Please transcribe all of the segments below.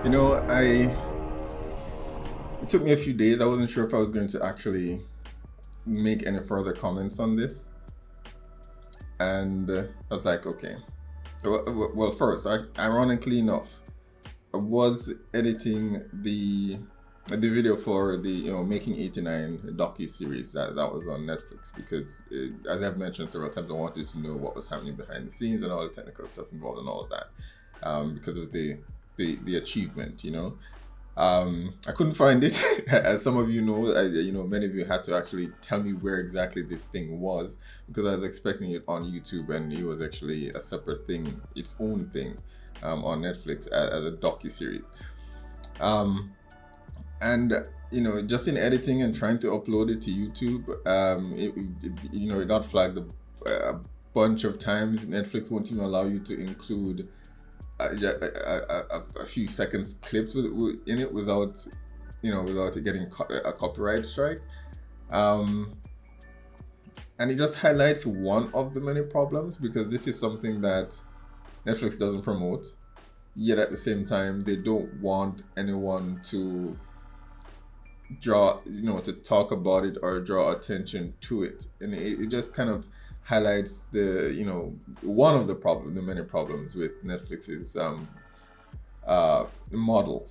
You know, I it took me a few days. I wasn't sure if I was going to actually make any further comments on this, and I was like, okay. Well, first, ironically enough, I was editing the video for the making 89 docu series that was on Netflix because as I've mentioned several times, I wanted to know what was happening behind the scenes and all the technical stuff involved and all of that, because of the achievement, I couldn't find it, as some of you know. Many of you had to actually tell me where exactly this thing was because I was expecting it on YouTube, and it was actually a separate thing, its own thing, on Netflix as a docu series. And just in editing and trying to upload it to YouTube, it got flagged a bunch of times. Netflix won't even allow you to include a few seconds clips in it without it getting a copyright strike. And it just highlights one of the many problems, because this is something that Netflix doesn't promote, yet at the same time they don't want anyone to to talk about it or draw attention to it. And it just kind of highlights one of the many problems with Netflix's model.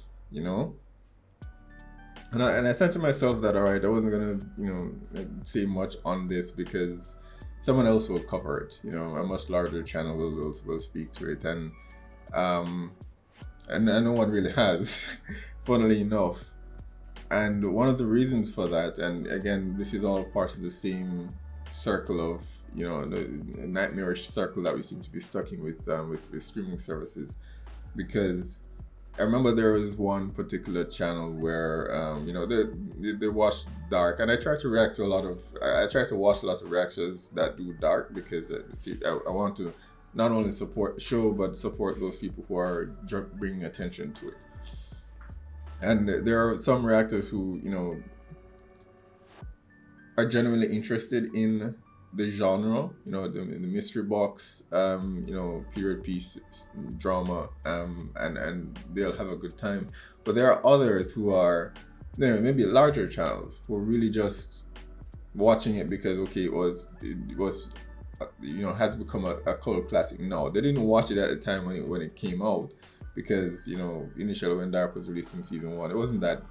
And I said to myself that, all right, I wasn't gonna say much on this because someone else will cover it. A much larger channel will speak to it, and no one really has, funnily enough. And one of the reasons for that, and again, this is all part of the same circle of the nightmarish circle that we seem to be stuck in with streaming services, because I remember there was one particular channel where they watch dark, and I try to watch a lot of reactions that do dark, because I want to not only support the show but support those people who are bringing attention to it. And there are some reactors who are genuinely interested in the genre, the mystery box, period piece drama, and they'll have a good time. But there are others who are, maybe larger channels, who are really just watching it because it was has become a cult classic now. They didn't watch it at the time when it came out, because initially when Dark was released in season 1, it wasn't that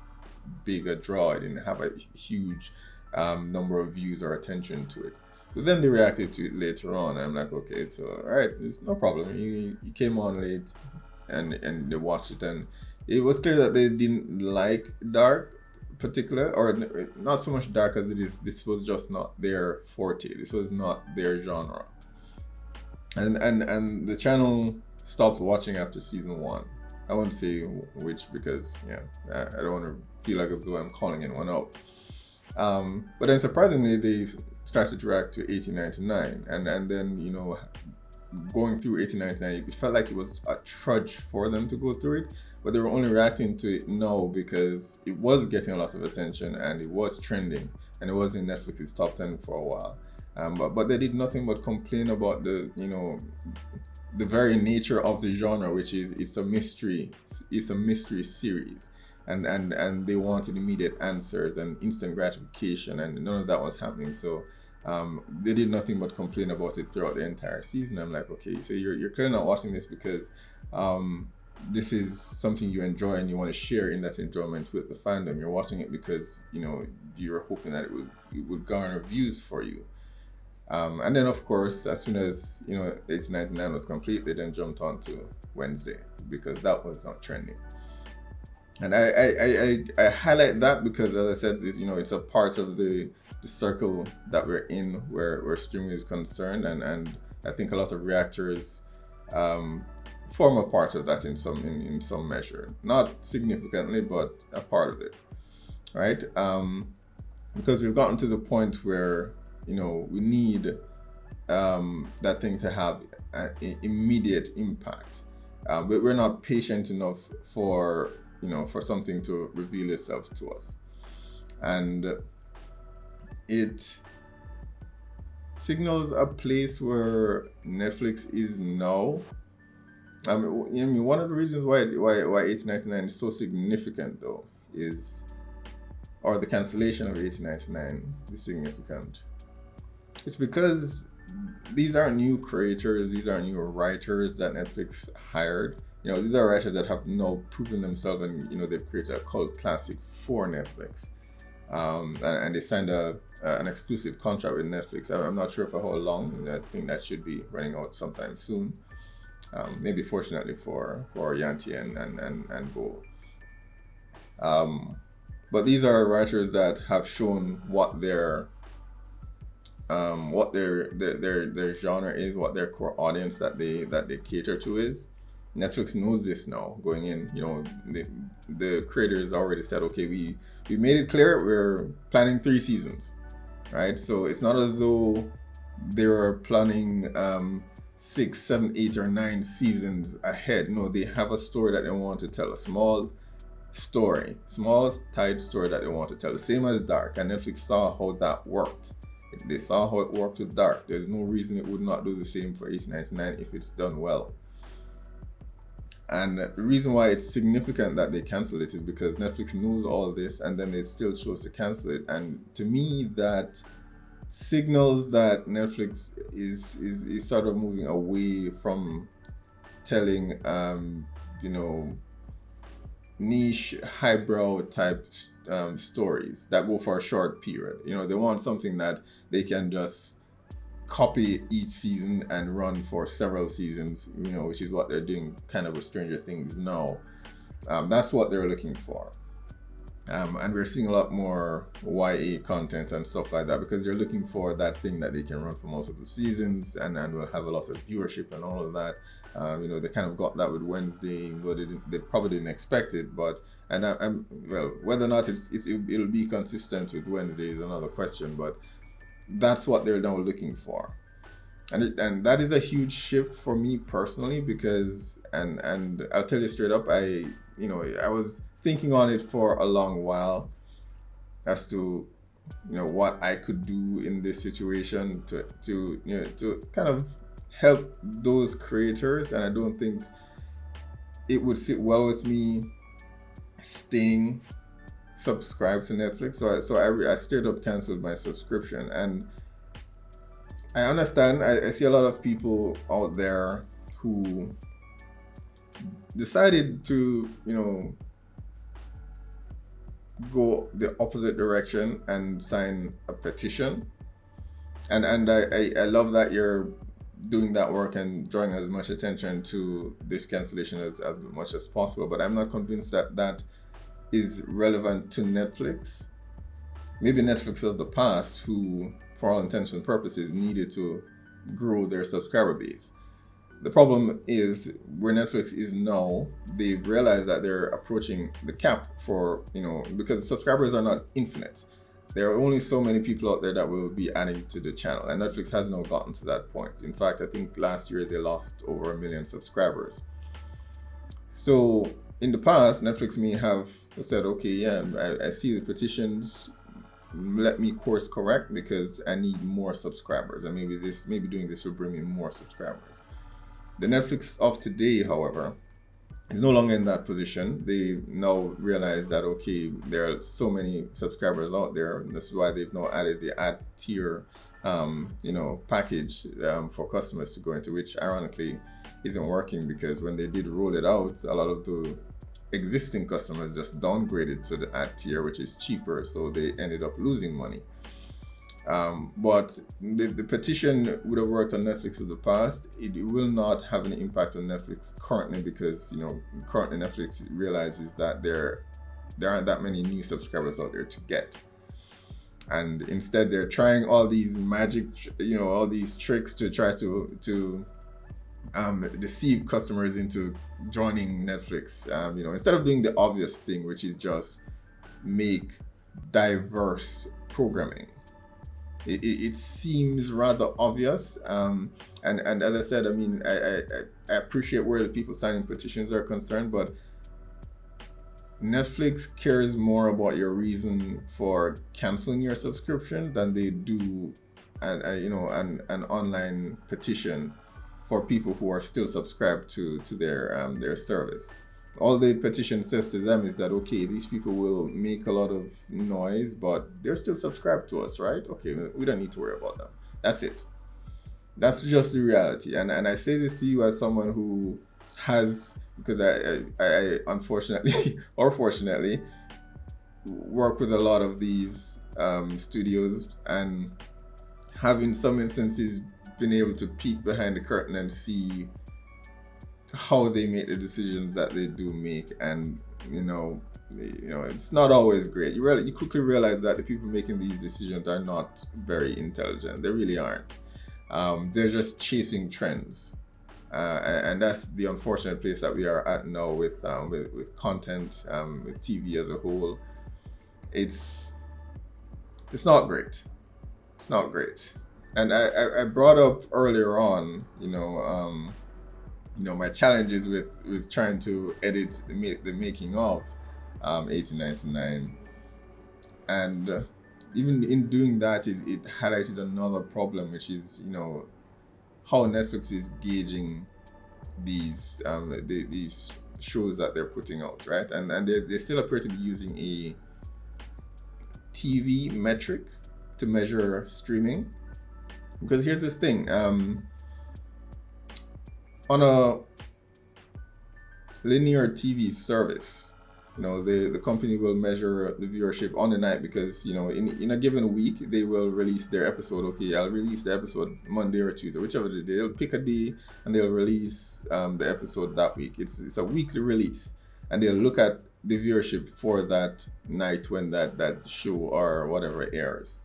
big a draw. It didn't have a huge number of views or attention to it. But then they reacted to it later on, and I'm like, okay, so all right, it's no problem. You came on late, and they watched it, and it was clear that they didn't like Dark particular, or not so much Dark as it is. This was just not their forte. This was not their genre, and the channel stopped watching after season 1. I won't say which, because I don't want to feel like as though I'm calling anyone out. But then surprisingly, they started to react to 1899, and then going through 1899, it felt like it was a trudge for them to go through it, but they were only reacting to it now because it was getting a lot of attention and it was trending, and it was in Netflix's top 10 for a while. But they did nothing but complain about the very nature of the genre, which is it's a mystery series, and they wanted immediate answers and instant gratification, and none of that was happening. So they did nothing but complain about it throughout the entire season. I'm like, okay, so you're clearly not watching this because this is something you enjoy and you want to share in that enjoyment with the fandom. You're watching it because you're hoping that it would garner views for you. And then, of course, as soon as 1899 was complete, they then jumped on to Wednesday because that was not trending. And I highlight that because, as I said, it's a part of the circle that we're in, where streaming is concerned, and I think a lot of reactors form a part of that in some measure, not significantly, but a part of it, right? Because we've gotten to the point where we need that thing to have an immediate impact. We're not patient enough for something to reveal itself to us, and it signals a place where Netflix is now, I mean, one of the reasons why 1899 is so significant though is, or the cancellation of 1899 is significant. It's because these aren't new creators, these aren't new writers that Netflix hired. These are writers that have now proven themselves, and they've created a cult classic for Netflix. And they signed an exclusive contract with Netflix. I'm not sure for how long. I think that should be running out sometime soon. Maybe fortunately for Yanti and Bo. But these are writers that have shown what their genre is, what their core audience that they cater to is. Netflix knows this now going in. The creators already said, okay, we made it clear we're planning 3 seasons, right? So it's not as though they were planning 6, 7, 8, or 9 seasons ahead. No, they have a story that they want to tell, a small tight story that they want to tell. The same as Dark, and Netflix saw how that worked. They saw how it worked with Dark. There's no reason it would not do the same for 1899 if it's done well. And the reason why it's significant that they cancel it is because Netflix knows all this, and then they still chose to cancel it. And to me, that signals that Netflix is sort of moving away from telling niche, highbrow type stories that go for a short period. They want something that they can just copy each season and run for several seasons, which is what they're doing kind of with Stranger Things now. That's what they're looking for. And we're seeing a lot more YA content and stuff like that because they're looking for that thing that they can run for multiple seasons and will have a lot of viewership and all of that. They kind of got that with Wednesday, but they probably didn't expect it. But whether or not it'll be consistent with Wednesday is another question. But that's what they're now looking for, and that is a huge shift for me personally because and I'll tell you straight up, I was thinking on it for a long while as to what I could do in this situation to kind of help those creators, and I don't think it would sit well with me staying subscribed to Netflix. So I straight up canceled my subscription, and I understand. I see a lot of people out there who decided to go the opposite direction and sign a petition, and I love that you're doing that work and drawing as much attention to this cancellation as much as possible, but I'm not convinced that is relevant to Netflix. Maybe Netflix of the past, who for all intents and purposes needed to grow their subscriber base. The problem is where Netflix is now, they've realized that they're approaching the cap for, because subscribers are not infinite. There are only so many people out there that will be adding to the channel, and Netflix has now gotten to that point. In fact, I think last year they lost over 1 million subscribers. So in the past, Netflix may have said, okay, yeah, I see the petitions, let me course correct because I need more subscribers, and maybe doing this will bring me more subscribers. The Netflix of today, however, is no longer in that position. They now realize that, okay, there are so many subscribers out there, and that's why they've now added the ad tier package for customers to go into, which ironically isn't working because when they did roll it out, a lot of the existing customers just downgraded to the ad tier, which is cheaper, so they ended up losing money. But the petition would have worked on Netflix of the past. It will not have any impact on Netflix currently because currently Netflix realizes that there aren't that many new subscribers out there to get, and instead they're trying all these magic, all these tricks to try to deceive customers into joining Netflix. Instead of doing the obvious thing, which is just make diverse programming. It seems rather obvious, and as I said, I mean, I appreciate where the people signing petitions are concerned, but Netflix cares more about your reason for canceling your subscription than they do an online petition for people who are still subscribed to their service. All the petition says to them is that, okay, these people will make a lot of noise, but they're still subscribed to us, right? Okay, we don't need to worry about them. That's it. That's just the reality. And I say this to you as someone who has, because I unfortunately or fortunately work with a lot of these studios, and have in some instances been able to peek behind the curtain and see how they make the decisions that they do make. And it's not always great. You quickly realize that the people making these decisions are not very intelligent. They really aren't. They're just chasing trends, and that's the unfortunate place that we are at now with content, with TV as a whole. It's not great. It's not great. And I brought up earlier on, my challenges with trying to edit the making of 1899, and even in doing that, it highlighted another problem, which is how Netflix is gauging these shows that they're putting out, right? And they still appear to be using a TV metric to measure streaming. Because here's this thing, on a linear TV service, the company will measure the viewership on the night, because in a given week they will release their episode. Okay, I'll release the episode Monday or Tuesday, whichever day. They'll pick a day and they'll release the episode that week. It's a weekly release, and they'll look at the viewership for that night when that show or whatever airs.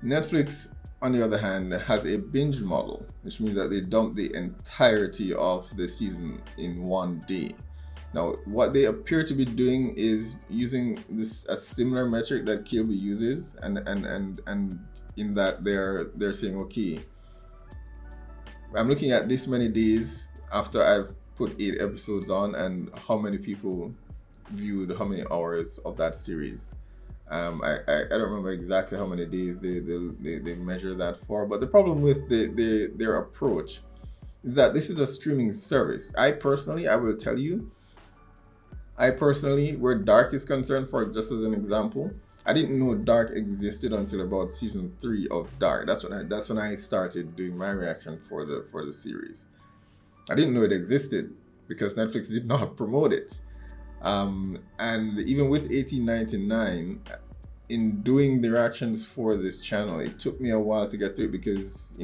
Netflix, on the other hand, has a binge model, which means that they dump the entirety of the season in one day. Now, what they appear to be doing is using a similar metric that Kilby uses, and in that they're saying, okay, I'm looking at this many days after I've put 8 episodes on, and how many people viewed how many hours of that series. I don't remember exactly how many days they measure that for, but the problem with their approach is that this is a streaming service. I will tell you, where Dark is concerned, for just as an example, I didn't know Dark existed until about season 3 of Dark. That's when I started doing my reaction for the series. I didn't know it existed because Netflix did not promote it. And even with 1899, in doing the reactions for this channel, it took me a while to get through it, because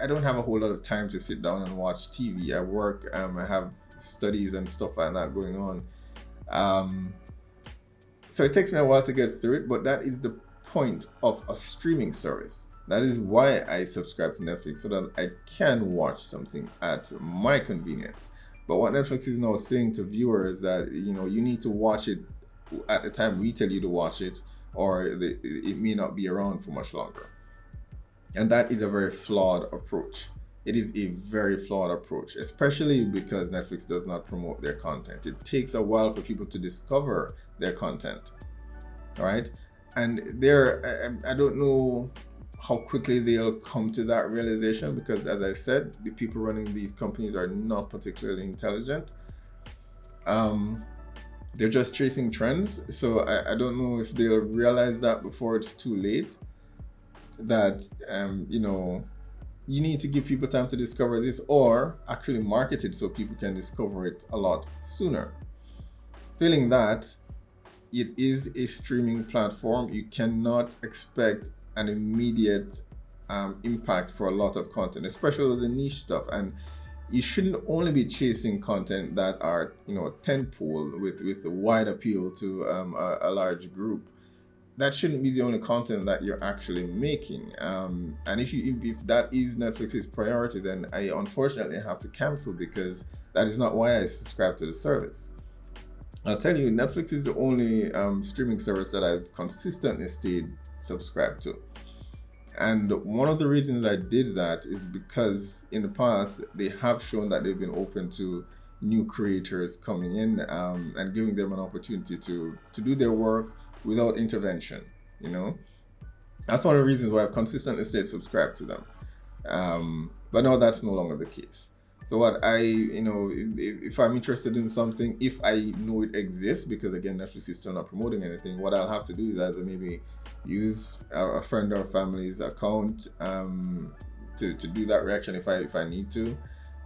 I don't have a whole lot of time to sit down and watch TV. I work, I have studies and stuff like that going on. So it takes me a while to get through it, but that is the point of a streaming service. That is why I subscribe to Netflix, so that I can watch something at my convenience. But what Netflix is now saying to viewers is that you need to watch it at the time we tell you to watch it, or it may not be around for much longer. And that is a very flawed approach. It is a very flawed approach, especially because Netflix does not promote their content. It takes a while for people to discover their content, all right? And I don't know how quickly they'll come to that realization, because as I said, the people running these companies are not particularly intelligent. They're just chasing trends. So I don't know if they'll realize that before it's too late, that you need to give people time to discover this, or actually market it so people can discover it a lot sooner. Failing that, it is a streaming platform. You cannot expect an immediate impact for a lot of content, especially the niche stuff. And you shouldn't only be chasing content that are tentpole with a wide appeal to a large group. That shouldn't be the only content that you're actually making. And if that is Netflix's priority, then I unfortunately have to cancel, because that is not why I subscribe to the service. I'll tell you, Netflix is the only streaming service that I've consistently stayed subscribed to. And one of the reasons I did that is because in the past, they have shown that they've been open to new creators coming in and giving them an opportunity to do their work without intervention. That's one of the reasons why I've consistently stayed subscribed to them. But now that's no longer the case. So what I, if I'm interested in something, if I know it exists, because again, Netflix is still not promoting anything, what I'll have to do is either maybe use a friend or family's account to do that reaction if I need to,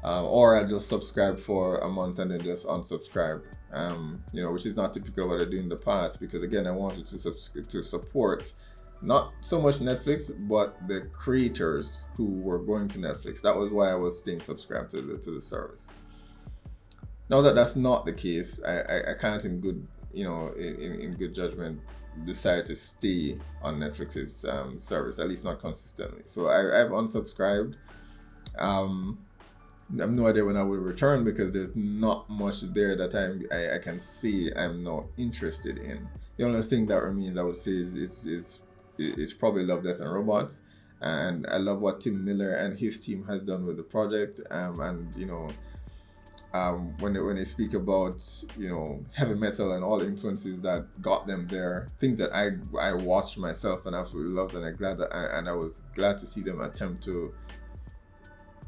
or I'll just subscribe for a month and then just unsubscribe. Which is not typical of what I do in the past, because again, I wanted to support not so much Netflix, but the creators who were going to Netflix. That was why I was staying subscribed to the service. Now that that's not the case, I can't in good in good judgment decide to stay on Netflix's service, at least not consistently. So I've unsubscribed. I have no idea when I will return, because there's not much there that I can see I'm not interested in. The only thing that remains, I would say, is probably Love, Death and Robots, and I love what Tim Miller and his team has done with the project. When they speak about heavy metal and all the influences that got them there, things that I watched myself and absolutely loved, and I was glad to see them attempt to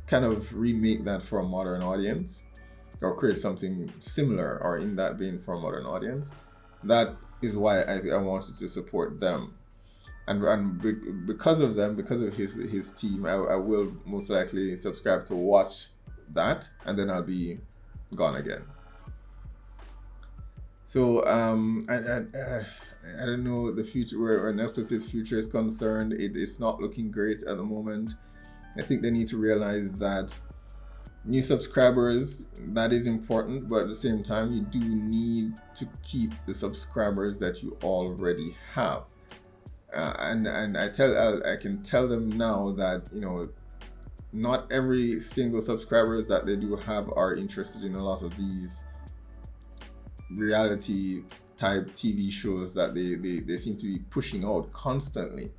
kind of remake that for a modern audience, or create something similar or in that vein for a modern audience. That is why I wanted to support them, and because of them, because of his team, I will most likely subscribe to watch that, and then I'll be gone again. So I don't know the future, where Netflix's future is concerned. It's not looking great at the moment. I think they need to realize that new subscribers, that is important, but at the same time, you do need to keep the subscribers that you already have. And I can tell them now that not every single subscribers that they do have are interested in a lot of these reality type TV shows that they seem to be pushing out constantly.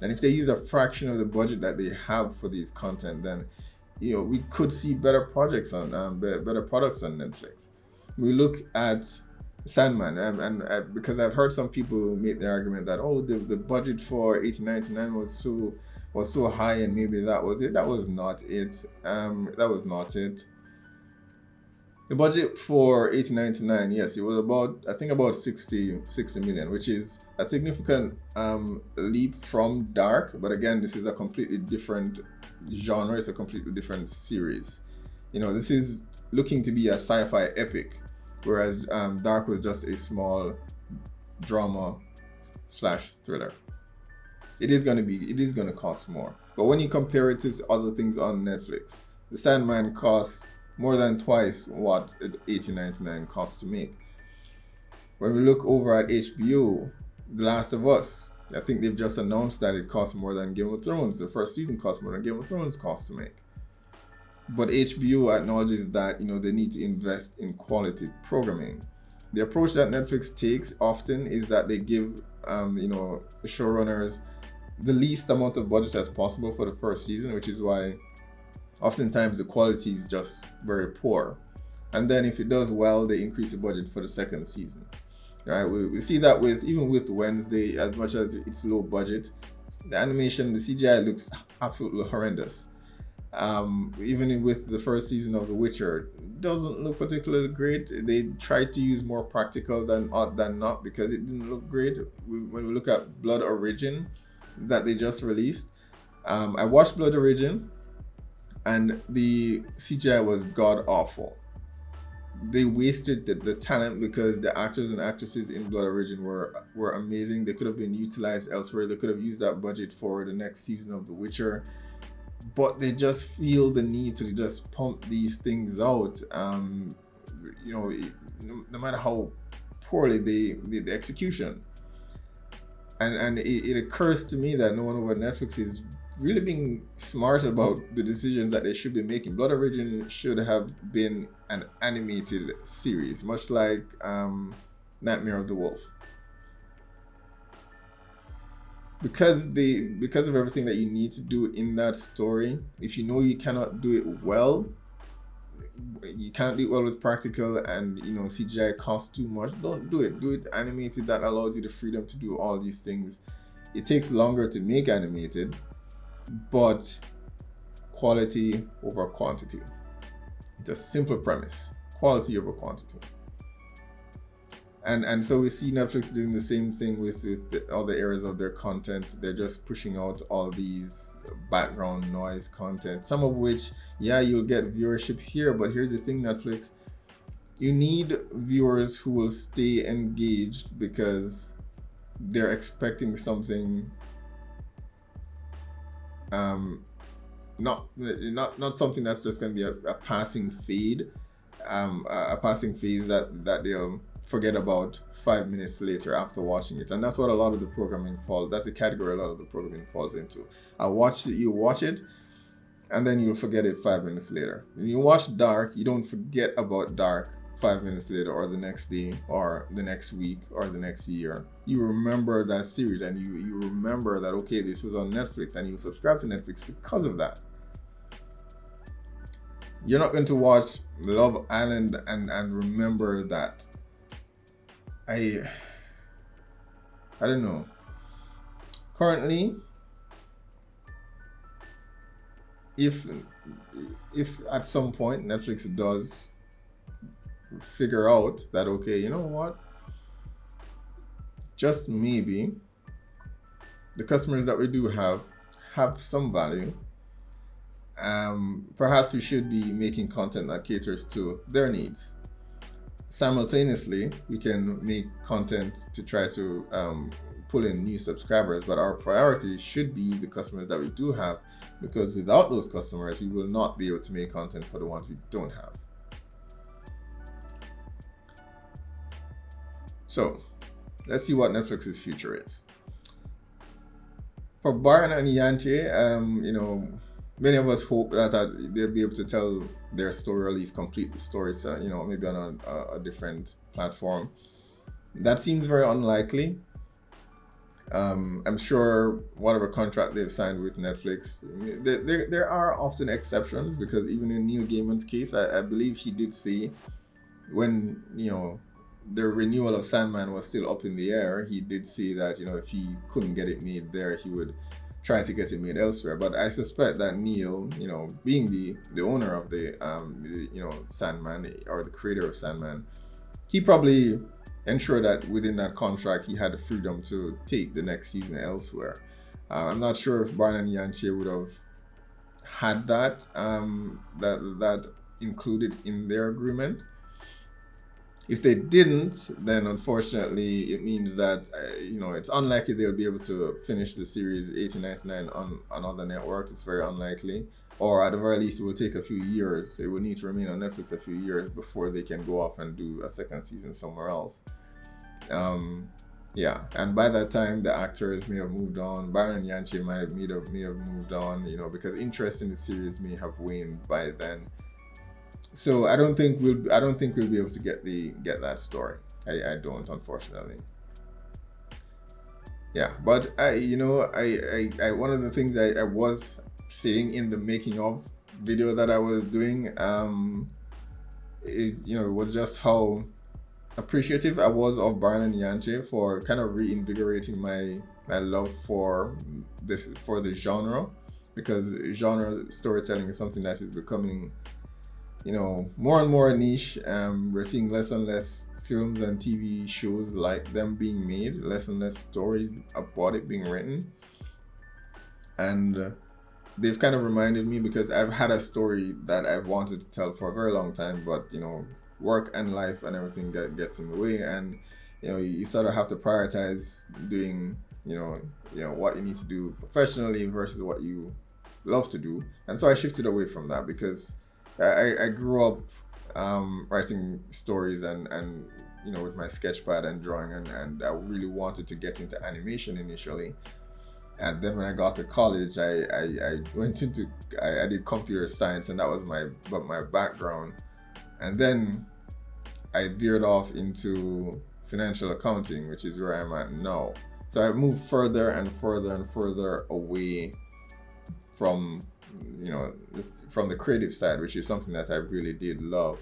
And if they use a fraction of the budget that they have for these content, then we could see better projects on better products on Netflix. We look at Sandman, and because I've heard some people make the argument that the budget for 1899 was so high, and maybe that was it. That was not it. That was not it. The budget for 1899, yes, it was about 60 million, which is a significant leap from Dark. But again, this is a completely different genre. It's a completely different series. This is looking to be a sci-fi epic, whereas Dark was just a small drama / thriller. It is going to cost more. But when you compare it to other things on Netflix, The Sandman costs more than twice what 1899 costs to make. When we look over at HBO, The Last of Us, I think they've just announced that it costs more than Game of Thrones. The first season costs more than Game of Thrones costs to make. But HBO acknowledges that they need to invest in quality programming. The approach that Netflix takes often is that they give the showrunners the least amount of budget as possible for the first season, which is why oftentimes the quality is just very poor. And then if it does well, they increase the budget for the second season. Right? We see that even with Wednesday, as much as it's low budget, the animation, the CGI looks absolutely horrendous. Even with the first season of The Witcher, it doesn't look particularly great. They tried to use more practical than not, because it didn't look great. When we look at Blood Origin that they just released, I watched Blood Origin, and the CGI was god awful. They wasted the talent, because the actors and actresses in Blood Origin were amazing. They could have been utilized elsewhere. They could have used that budget for the next season of The Witcher, but they just feel the need to just pump these things out. No matter how poorly the execution. And it occurs to me that no one over Netflix is really being smart about the decisions that they should be making. Blood Origin should have been an animated series, much like Nightmare of the Wolf. Because of everything that you need to do in that story, if you know you cannot do it well, you can't do it well with practical, and CGI costs too much, don't do it. Do it animated. That allows you the freedom to do all these things. It takes longer to make animated, but quality over quantity. It's a simple premise: quality over quantity. And so we see Netflix doing the same thing with all the areas of their content. They're just pushing out all these background noise content, some of which, yeah, you'll get viewership here, but here's the thing, Netflix, you need viewers who will stay engaged because they're expecting something, not something that's just going to be a passing fade, a passing phase that they'll forget about 5 minutes later after watching it. And that's what a lot of the programming that's the category a lot of the programming falls into. You watch it and then you'll forget it 5 minutes later. When you watch Dark, you don't forget about Dark 5 minutes later or the next day or the next week or the next year. You remember that series and you remember that, okay, this was on Netflix, and you subscribe to Netflix because of that. You're not going to watch Love Island and remember that. I don't know. Currently, if at some point Netflix does figure out that, okay, you know what, just maybe the customers that we do have some value, perhaps we should be making content that caters to their needs. Simultaneously, we can make content to try to pull in new subscribers, but our priority should be the customers that we do have, because without those customers, we will not be able to make content for the ones we don't have. So let's see what Netflix's future is. For Byron and Yanche, many of us hope that they'll be able to tell their story, or at least complete the story, so, maybe on a different platform. That seems very unlikely. I'm sure whatever contract they've signed with Netflix, there are often exceptions, because even in Neil Gaiman's case, I believe he did say when, the renewal of Sandman was still up in the air, he did say that, if he couldn't get it made there, he would try to get it made elsewhere. But I suspect that Neil, being the owner of the Sandman, or the creator of Sandman, he probably ensured that within that contract he had the freedom to take the next season elsewhere. I'm not sure if Brian and Yanche would have had that included in their agreement. If they didn't, then unfortunately it means that it's unlikely they'll be able to finish the series 1899 on another network. It's very unlikely, or at the very least it will take a few years. It will need to remain on Netflix a few years before they can go off and do a second season somewhere else. And by that time the actors may have moved on. Byron and Yanche may have moved on, because interest in the series may have waned by then. So I don't think we'll be able to get that story. I don't, unfortunately. Yeah, but I one of the things I was saying in the making of video that I was doing is was just how appreciative I was of Byron and Yanche for kind of reinvigorating my love for the genre, because genre storytelling is something that is becoming more and more niche. We're seeing less and less films and TV shows like them being made, less and less stories about it being written. And they've kind of reminded me, because I've had a story that I've wanted to tell for a very long time, but work and life and everything gets in the way, and you sort of have to prioritize doing what you need to do professionally versus what you love to do. And so I shifted away from that, because I grew up writing stories and with my sketchpad and drawing, and I really wanted to get into animation initially. And then when I got to college, I did computer science, and that was my background. And then I veered off into financial accounting, which is where I'm at now. So I moved further and further and further away from the creative side, which is something that I really did love.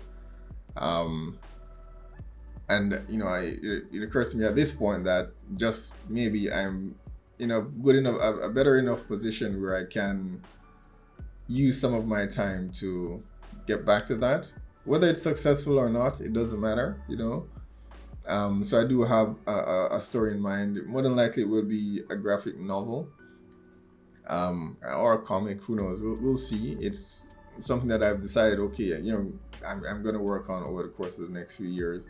It occurs to me at this point that just maybe I'm in a good enough, a better enough position where I can use some of my time to get back to that. Whether it's successful or not, it doesn't matter, you know. So I do have a story in mind. More than likely, it will be a graphic novel, or a comic. Who knows? We'll see. It's something that I've decided. Okay, you know, I'm going to work on over the course of the next few years.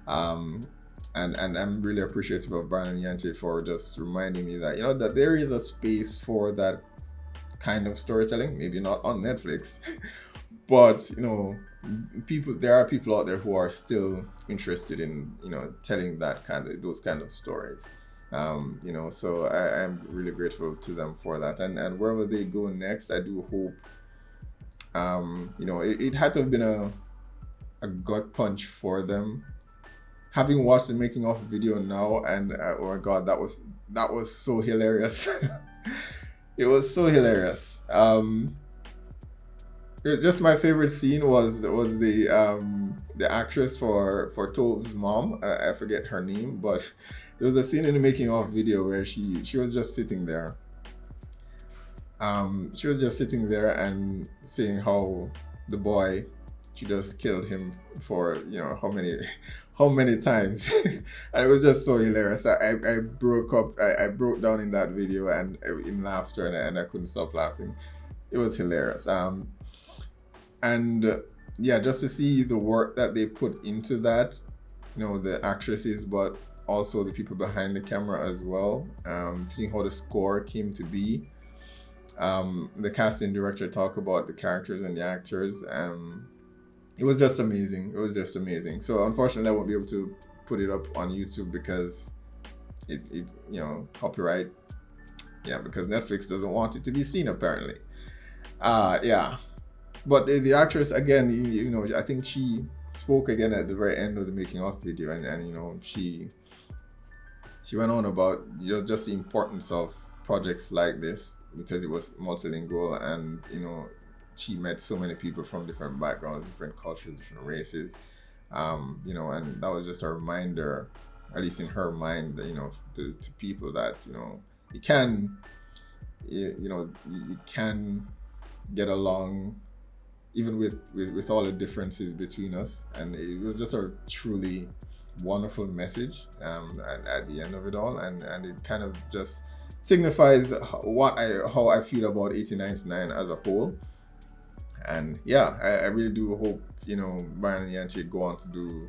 And I'm really appreciative of Brian and Yante for just reminding me that, you know, that there is a space for that kind of storytelling. Maybe not on Netflix, but you know, there are people out there who are still interested in, you know, telling those kind of stories. You know, so I'm really grateful to them for that. And wherever they go next, I do hope, you know, it had to have been a gut punch for them. Having watched the making of video now, and oh my god, that was so hilarious. It was so hilarious. Just my favorite scene was the actress for Tove's mom. I forget her name, but there was a scene in the making of video where she was just sitting there. She was just sitting there and saying how the boy, she just killed him for, you know, how many times. And it was just so hilarious. I broke down in that video and in laughter, and I couldn't stop laughing. It was hilarious. And yeah, just to see the work that they put into that, you know, the actresses, but also the people behind the camera as well. Seeing how the score came to be. The casting director talked about the characters and the actors. It was just amazing. It was just amazing. So unfortunately, I won't be able to put it up on YouTube because it you know, copyright. Yeah, because Netflix doesn't want it to be seen apparently. Yeah. But the actress, again, you know, I think she spoke again at the very end of the making of video, and you know, she went on about, you know, just the importance of projects like this because it was multilingual, and you know, she met so many people from different backgrounds, different cultures, different races, you know, and that was just a reminder, at least in her mind, you know, to people that, you know, you can get along even with all the differences between us. And it was just a truly wonderful message at the end of it all, and it kind of just signifies how I feel about 1899 as a whole. And yeah, I really do hope, you know, Brian and Yanchi go on to do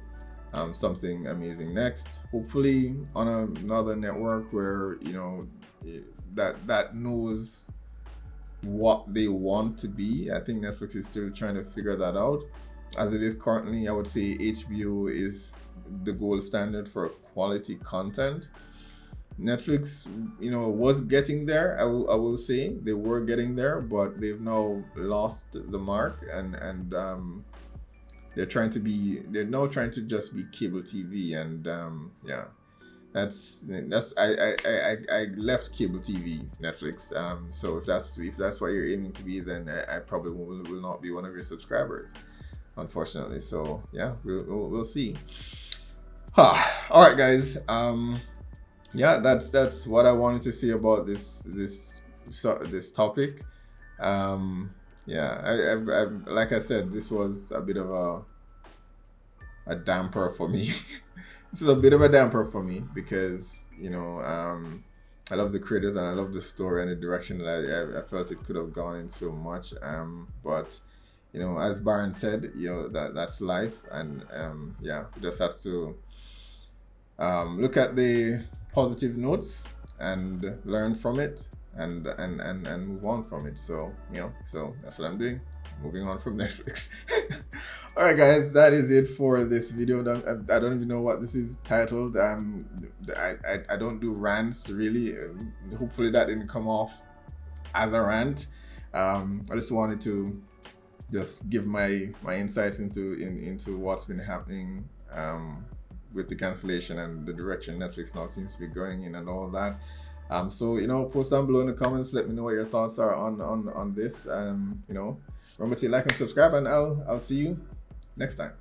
something amazing next, hopefully on another network where, you know, that knows what they want to be. I think Netflix is still trying to figure that out. As it is currently, I would say HBO is the gold standard for quality content. Netflix, you know, was getting there. I will say they were getting there, but they've now lost the mark, and they're now trying to just be cable TV, and yeah, that's I left cable TV, Netflix. So if that's what you're aiming to be, then I probably will not be one of your subscribers, unfortunately. So yeah, we'll see. All right, guys. Yeah, that's what I wanted to say about this topic. Yeah, I like I said, this was a bit of a damper for me. This is a bit of a damper for me because, you know, I love the creators and I love the story and the direction that I felt it could have gone in so much. But you know, as Baron said, you know, that's life, and yeah, we just have to look at the positive notes and learn from it, and move on from it. So, you know, so that's what I'm doing, moving on from Netflix. All right, guys, that is it for this video. I don't even know what this is titled. I don't do rants really. Hopefully that didn't come off as a rant. I just wanted to just give my insights into what's been happening with the cancellation and the direction Netflix now seems to be going in and all that. So, you know, post down below in the comments, let me know what your thoughts are on this. You know, remember to like and subscribe, and I'll see you next time.